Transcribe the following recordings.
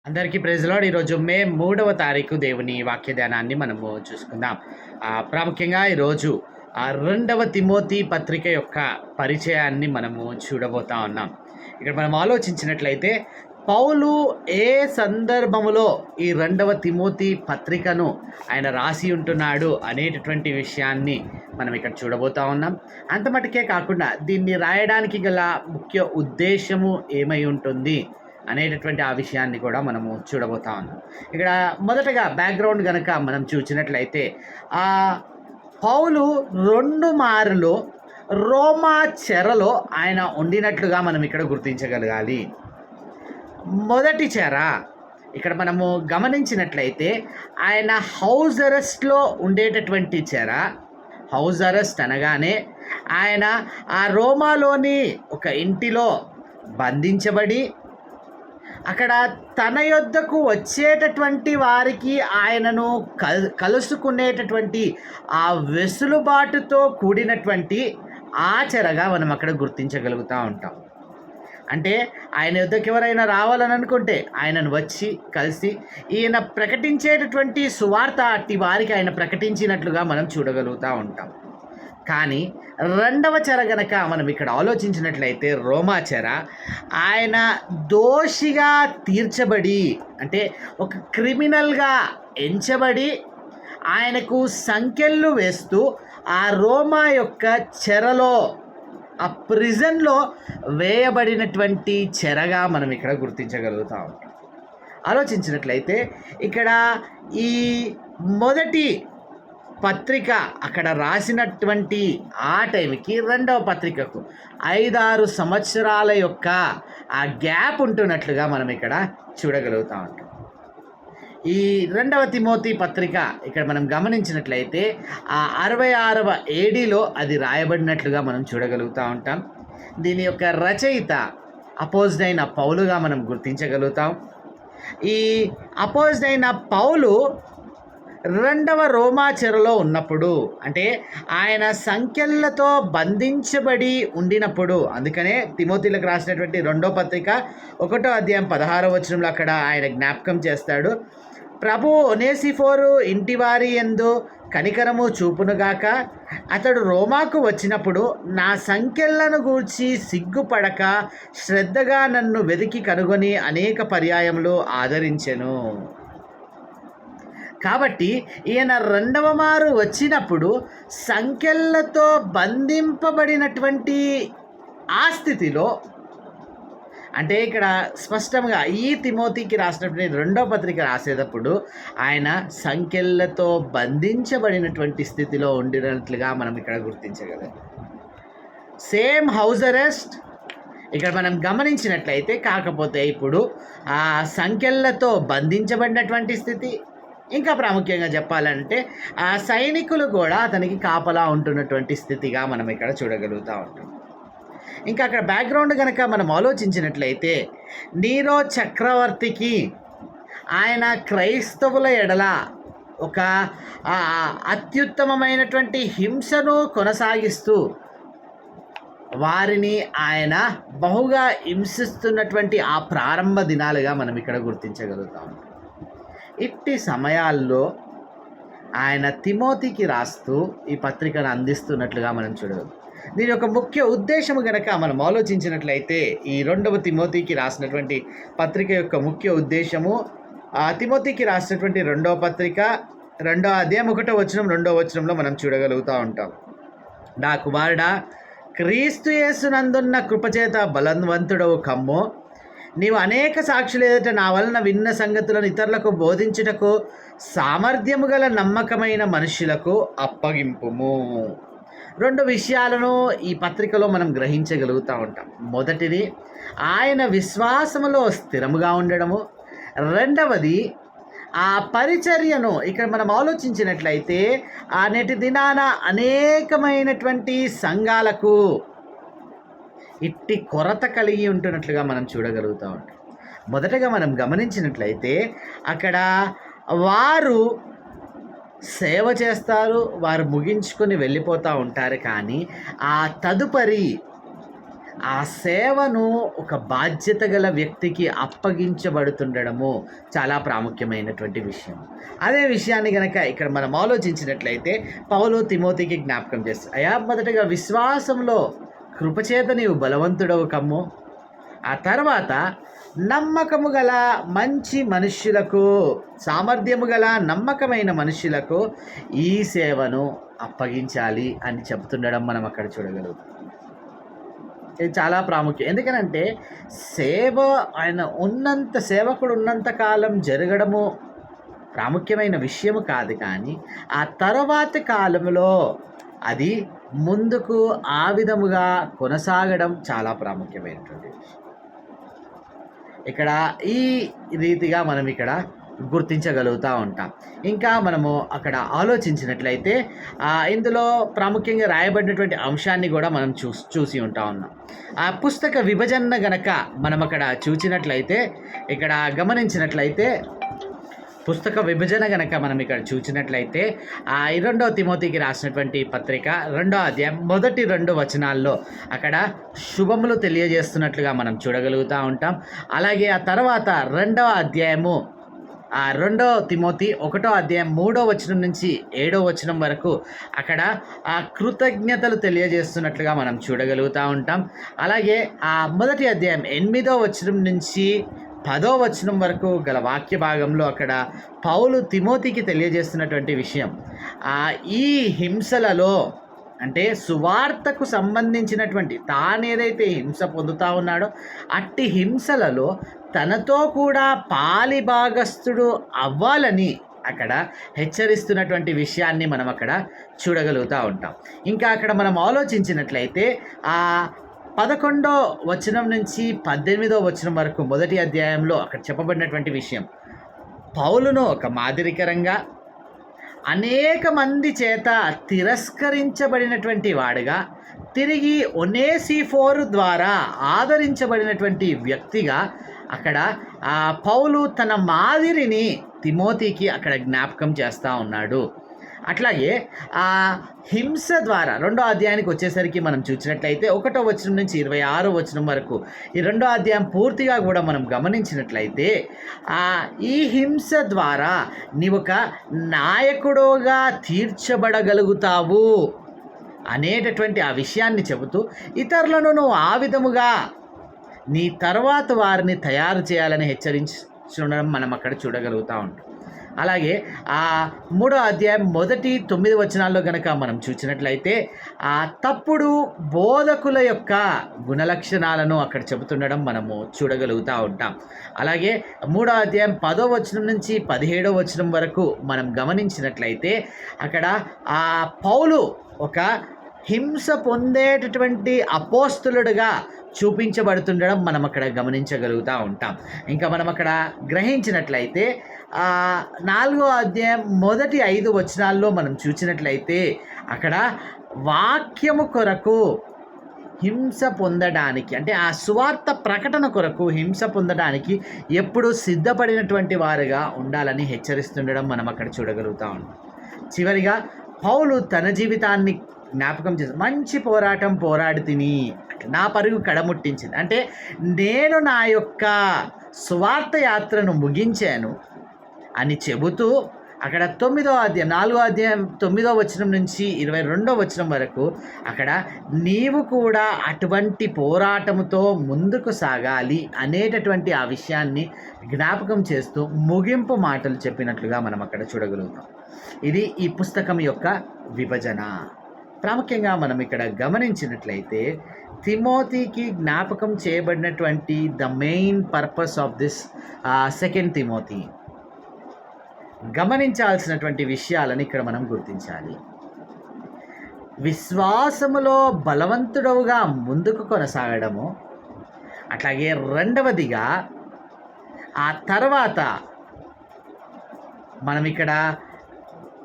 అందరికీ praise lord. ఈరోజు మే 3వ తారీఖు దేవుని వాక్య ధ్యానాన్ని మనము చూసుకుందాం. ప్రాముఖ్యంగా ఈరోజు 2వ తిమోతి పత్రిక యొక్క పరిచయాన్ని మనము చూడబోతా ఉన్నాం. ఇక్కడ మనం ఆలోచించినట్లయితే పౌలు ఏ సందర్భములో ఈ 2వ తిమోతి పత్రికను ఆయన రాసి ఉంటున్నాడు అనేటటువంటి విషయాన్ని మనం ఇక్కడ చూడబోతా ఉన్నాం. అంత మటుకే కాకుండా దీన్ని రాయడానికి గల ముఖ్య ఉద్దేశము ఏమై ఉంటుంది అనేటటువంటి ఆ విషయాన్ని కూడా మనము చూడబోతా ఉన్నాం. ఇక్కడ మొదటగా బ్యాక్గ్రౌండ్ కనుక మనం చూసినట్లయితే పౌలు 2 మార్లు రోమా చెరలో ఆయన ఉండినట్లుగా మనం ఇక్కడ గుర్తించగలగాలి. మొదటి చెర ఇక్కడ మనము గమనించినట్లయితే ఆయన హౌస్ అరెస్ట్లో ఉండేటటువంటి చెర. హౌస్ అరెస్ట్ అనగానే ఆయన ఆ రోమాలోని ఒక ఇంటిలో బంధించబడి అక్కడ తన యొద్దకు వచ్చేటటువంటి వారికి ఆయనను కలుసుకునేటటువంటి ఆ వెసులుబాటుతో కూడినటువంటి ఆచరగా మనం అక్కడ గుర్తించగలుగుతూ ఉంటాం. అంటే ఆయన యొద్దకు ఎవరైనా రావాలని అనుకుంటే ఆయనను వచ్చి కలిసి ఈయన ప్రకటించేటటువంటి సువార్త అట్టి వారికి ఆయన ప్రకటించినట్లుగా మనం చూడగలుగుతూ ఉంటాం. కానీ 2వ చెర గనక మనం ఇక్కడ ఆలోచించినట్లయితే రోమా చెర ఆయన దోషిగా తీర్చబడి, అంటే ఒక క్రిమినల్గా ఎంచబడి ఆయనకు సంకెళ్ళు వేస్తూ ఆ రోమా యొక్క చెరలో, ఆ ప్రిజన్లో వేయబడినటువంటి చెరగా మనం ఇక్కడ గుర్తించగలుగుతా ఉంటాం. ఆలోచించినట్లయితే ఇక్కడ ఈ మొదటి పత్రిక అక్కడ రాసినటువంటి ఆ టైంకి 2వ పత్రికకు 5-6 సంవత్సరాల యొక్క ఆ గ్యాప్ ఉంటున్నట్లుగా మనం ఇక్కడ చూడగలుగుతూ ఉంటాం. ఈ 2వ తిమోతి పత్రిక ఇక్కడ మనం గమనించినట్లయితే ఆ 66వ ఏడీలో అది రాయబడినట్లుగా మనం చూడగలుగుతూ ఉంటాం. దీని యొక్క రచయిత అపోజ్డ్ అయిన పౌలుగా మనం గుర్తించగలుగుతాం. ఈ అపోజ్డ్ అయిన పౌలు 2వ రోమా చెరలో ఉన్నప్పుడు, అంటే ఆయన సంఖ్యలతో బంధించబడి ఉండినప్పుడు, అందుకనే తిమోతిలకు రాసినటువంటి 2వ పత్రిక 1వ అధ్యాయం 16వ వచనంలో అక్కడ ఆయన జ్ఞాపకం చేస్తాడు, ప్రభు ఒనేసిఫోరు ఇంటివారి యందు కనికరము చూపునుగాక, అతడు రోమాకు వచ్చినప్పుడు నా సంఖ్యలను గూర్చి సిగ్గుపడక శ్రద్ధగా నన్ను వెతికి కనుగొని అనేక పర్యాయములు ఆదరించెను. కాబట్టి ఈయన 2వ మారు వచ్చినప్పుడు సంఖ్యలతో బంధింపబడినటువంటి ఆ స్థితిలో, అంటే ఇక్కడ స్పష్టంగా ఈ తిమోతికి రాసినటువంటి 2వ పత్రిక రాసేటప్పుడు ఆయన సంఖ్యలతో బంధించబడినటువంటి స్థితిలో ఉండినట్లుగా మనం ఇక్కడ గుర్తించగలం. సేమ్ హౌస్ అరెస్ట్ ఇక్కడ మనం గమనించినట్లయితే, కాకపోతే ఇప్పుడు ఆ సంఖ్యలతో బంధించబడినటువంటి స్థితి, ఇంకా ప్రాముఖ్యంగా చెప్పాలంటే ఆ సైనికులు కూడా అతనికి కాపలా ఉంటున్నటువంటి స్థితిగా మనం ఇక్కడ చూడగలుగుతూ ఉంటాం. ఇంకా అక్కడ బ్యాక్గ్రౌండ్ కనుక మనం ఆలోచించినట్లయితే నీరో చక్రవర్తికి ఆయన క్రైస్తవుల ఎడల ఒక అత్యుత్తమమైనటువంటి హింసను కొనసాగిస్తూ వారిని ఆయన బహుగా హింసిస్తున్నటువంటి ఆ ప్రారంభ దినాలుగా మనం ఇక్కడ గుర్తించగలుగుతాం. ఇట్టి సమయాల్లో ఆయన తిమోతికి రాస్తూ ఈ పత్రికను అందిస్తున్నట్లుగా మనం చూడగలం. దీని యొక్క ముఖ్య ఉద్దేశము కనుక మనం ఆలోచించినట్లయితే ఈ 2వ తిమోతికి రాసినటువంటి పత్రిక యొక్క ముఖ్య ఉద్దేశము, తిమోతికి రాసినటువంటి 2వ పత్రిక 2వ అధ్యాయం 1వ వచనం 2వ వచనంలో మనం చూడగలుగుతూ ఉంటాం, నా కుమారుడా క్రీస్తు యేసునందున్న కృపచేత బలవంతుడవు కమ్ము, నీవు అనేక సాక్షులు ఎదుట నా వలన విన్న సంగతులను ఇతరులకు బోధించుటకు సామర్థ్యము గల నమ్మకమైన మనుషులకు అప్పగింపుము. 2 విషయాలను ఈ పత్రికలో మనం గ్రహించగలుగుతూ ఉంటాం. మొదటిది ఆయన విశ్వాసములో స్థిరముగా ఉండడము. 2వది ఆ పరిచర్యను ఇక్కడ మనం ఆలోచించినట్లయితే ఆ నేటి దినాన అనేకమైనటువంటి సంఘాలకు ఇట్టి కొరత కలిగి ఉంటున్నట్లుగా మనం చూడగలుగుతూ ఉంటాం. మొదటగా మనం గమనించినట్లయితే అక్కడ వారు సేవ చేస్తారు, వారు ముగించుకొని వెళ్ళిపోతూ ఉంటారు. కానీ ఆ తదుపరి ఆ సేవను ఒక బాధ్యత గల వ్యక్తికి అప్పగించబడుతుండడము చాలా ప్రాముఖ్యమైనటువంటి విషయం. అదే విషయాన్ని గనక ఇక్కడ మనం ఆలోచించినట్లయితే పౌలు తిమోతికి జ్ఞాపకం చేస్తాడు. అయ్యా, మొదటగా విశ్వాసంలో కృపచేత నీవు బలవంతుడవు కమ్ము. ఆ తర్వాత నమ్మకము గల మంచి మనుష్యులకు, సామర్థ్యము గల నమ్మకమైన మనుష్యులకు ఈ సేవను అప్పగించాలి అని చెప్తుండడం మనం అక్కడ చూడగలుగుతాం. ఇది చాలా ప్రాముఖ్యం. ఎందుకనంటే సేవకుడు ఉన్నంత కాలం జరగడము ప్రాముఖ్యమైన విషయము కాదు, కానీ ఆ తర్వాతి కాలంలో అది ముందుకు ఆ విధముగా కొనసాగడం చాలా ప్రాముఖ్యమైనటువంటి విషయం. ఇక్కడ ఈ రీతిగా మనం ఇక్కడ గుర్తించగలుగుతూ ఉంటాం. ఇంకా మనము అక్కడ ఆలోచించినట్లయితే ఇందులో ప్రాముఖ్యంగా రాయబడినటువంటి అంశాన్ని కూడా మనం చూసి ఉన్నాం. ఆ పుస్తక విభజన గనక మనం అక్కడ చూసినట్లయితే, ఇక్కడ గమనించినట్లయితే పుస్తక విభజన గనక మనం ఇక్కడ చూసినట్లయితే 2వ తిమోతికి రాసినటువంటి పత్రిక 2వ అధ్యాయం మొదటి 2 వచనాల్లో అక్కడ శుభములు తెలియజేస్తున్నట్లుగా మనం చూడగలుగుతూ ఉంటాం. అలాగే ఆ తర్వాత 2వ అధ్యాయము 2వ తిమోతి 1వ అధ్యాయం 3వ వచనం నుంచి 7వ వచనం వరకు అక్కడ కృతజ్ఞతలు తెలియజేస్తున్నట్లుగా మనం చూడగలుగుతూ ఉంటాం. అలాగే మొదటి అధ్యాయం 8వ వచనం నుంచి 10వ వచనం వరకు గల వాక్య భాగంలో అక్కడ పౌలు తిమోతికి తెలియజేస్తున్నటువంటి విషయం, ఈ హింసలలో అంటే సువార్తకు సంబంధించినటువంటి తానేదైతే హింస పొందుతూ ఉన్నాడో అట్టి హింసలలో తనతో కూడా పాలిభాగస్థుడు అవ్వాలని అక్కడ హెచ్చరిస్తున్నటువంటి విషయాన్ని మనం అక్కడ చూడగలుగుతూ ఉంటాం. ఇంకా అక్కడ మనం ఆలోచించినట్లయితే 11వ వచనం నుంచి 18వ వచనం వరకు మొదటి అధ్యాయంలో అక్కడ చెప్పబడినటువంటి విషయం, పౌలును ఒక మాదిరికరంగా అనేక మంది చేత తిరస్కరించబడినటువంటి వాడుగా, తిరిగి ఒనేసిఫోరు ద్వారా ఆదరించబడినటువంటి వ్యక్తిగా అక్కడ పౌలు తన మాదిరిని తిమోతికి అక్కడ జ్ఞాపకం చేస్తూ ఉన్నాడు. అట్లాగే హింస ద్వారా 2వ అధ్యాయానికి వచ్చేసరికి మనం చూసినట్లయితే 1వ వచనం నుంచి 26వ వచనం వరకు ఈ 2వ అధ్యాయం పూర్తిగా కూడా మనం గమనించినట్లయితే ఈ హింస ద్వారా నీవు ఒక నాయకుడుగా తీర్చబడగలుగుతావు అనేటటువంటి ఆ విషయాన్ని చెబుతూ ఇతరులను నువ్వు ఆ విధముగా నీ తర్వాత వారిని తయారు చేయాలని హెచ్చరించడం మనం అక్కడ చూడగలుగుతూ ఉంటాం. అలాగే 3వ అధ్యాయం మొదటి 9 వచనాల్లో కనుక మనం చూసినట్లయితే తప్పుడు బోధకుల యొక్క గుణలక్షణాలను అక్కడ చెబుతుండడం మనము చూడగలుగుతూ ఉంటాం. అలాగే 3వ అధ్యాయం 10వ వచనం నుంచి 17వ వచనం వరకు మనం గమనించినట్లయితే అక్కడ పౌలు ఒక హింస పొందేటటువంటి అపోస్తులుడుగా చూపించబడుతుండడం మనం అక్కడ గమనించగలుగుతూ ఉంటాం. ఇంకా మనం అక్కడ గ్రహించినట్లయితే 4వ అధ్యాయం మొదటి 5 వచనాల్లో మనం చూసినట్లయితే అక్కడ వాక్యము కొరకు హింస పొందడానికి, అంటే ఆ సువార్త ప్రకటన కొరకు హింస పొందడానికి ఎప్పుడు సిద్ధపడినటువంటి వారుగా ఉండాలని హెచ్చరిస్తుండడం మనం అక్కడ చూడగలుగుతా ఉన్నాం. చివరిగా పౌలు తన జీవితాన్ని జ్ఞాపకం చేసి మంచి పోరాటం పోరాడి తిని నా పరుగు కడముట్టించింది, అంటే నేను నా యొక్క సువార్త యాత్రను ముగించాను అని చెబుతూ అక్కడ 4వ అధ్యాయం 9వ వచనం నుంచి 22వ వచనం వరకు అక్కడ నీవు కూడా అటువంటి పోరాటముతో ముందుకు సాగాలి అనేటటువంటి ఆ విషయాన్ని జ్ఞాపకం చేస్తూ ముగింపు మాటలు చెప్పినట్లుగా మనం అక్కడ చూడగలుగుతాం. ఇది ఈ పుస్తకం యొక్క విభజన. ప్రాముఖ్యంగా మనం ఇక్కడ గమనించినట్లయితే తిమోతికి జ్ఞాపకం చేయబడినటువంటి the main purpose of this 2 Timothy, గమనించాల్సినటువంటి విషయాలను ఇక్కడ మనం గుర్తించాలి. విశ్వాసములో బలవంతుడవుగా ముందుకు కొనసాగడము, అట్లాగే రెండవదిగా ఆ తర్వాత మనం ఇక్కడ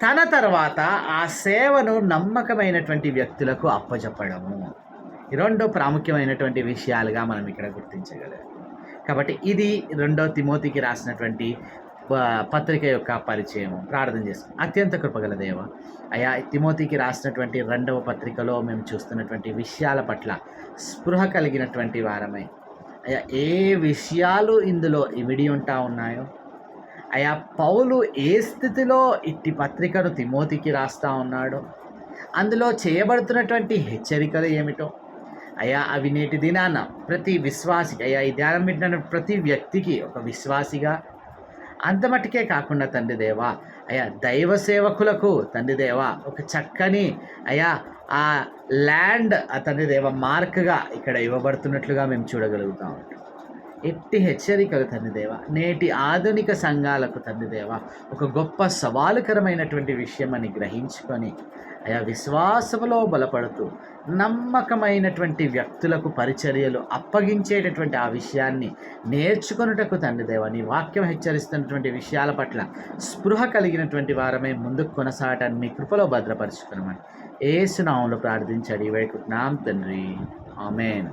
తన తర్వాత ఆ సేవను నమ్మకమైనటువంటి వ్యక్తులకు అప్పచెప్పడము, ఈ 2 ప్రాముఖ్యమైనటువంటి విషయాలుగా మనం ఇక్కడ గుర్తించగలం. కాబట్టి ఇది 2వ తిమోతికి రాసినటువంటి పత్రిక యొక్క పరిచయం ప్రార్థన చేసుకుని అత్యంత కృపగల దేవ అయా తిమోతికి రాసినటువంటి 2వ పత్రికలో మేము చూస్తున్నటువంటి విషయాల పట్ల స్పృహ కలిగినటువంటి వారమై అయా ఏ విషయాలు ఇందులో ఇమిడి ఉంటా ఉన్నాయో అయా పౌలు ఏ స్థితిలో ఇట్టి పత్రికను తిమోతికి రాస్తా ఉన్నాడో అందులో చేయబడుతున్నటువంటి హెచ్చరికలు ఏమిటో అయా అవి నేటి దినాన ప్రతి విశ్వాసికి అయా ఈ ధ్యానం పెట్టిన ప్రతి వ్యక్తికి ఒక విశ్వాసిగా అంత మట్టుకే కాకుండా తండ్రి దేవా అయా దైవ సేవకులకు తండ్రి దేవా ఒక చక్కని అయా ఆ ల్యాండ్ తండ్రి దేవ మార్క్గా ఇక్కడ ఇవ్వబడుతున్నట్లుగా మేము చూడగలుగుతాం. ఎట్టి హెచ్చరికలు తండ్రి దేవ నేటి ఆధునిక సంఘాలకు తండ్రి దేవ ఒక గొప్ప సవాలుకరమైనటువంటి విషయం అని గ్రహించుకొని అయా విశ్వాసములో బలపడుతూ నమ్మకమైనటువంటి వ్యక్తులకు పరిచర్యలు అప్పగించేటటువంటి ఆ విషయాన్ని నేర్చుకొనుటకు తండ్రి దేవ నీ వాక్యం హెచ్చరిస్తున్నటువంటి విషయాల పట్ల స్పృహ కలిగినటువంటి వారమే ముందుకు కొనసాగటాన్ని మీ కృపలో భద్రపరుచుకున్నామని యేసు నామములో ప్రార్థించి అడిగి వేడుకుంటున్నాం తండ్రి. ఆమేన్.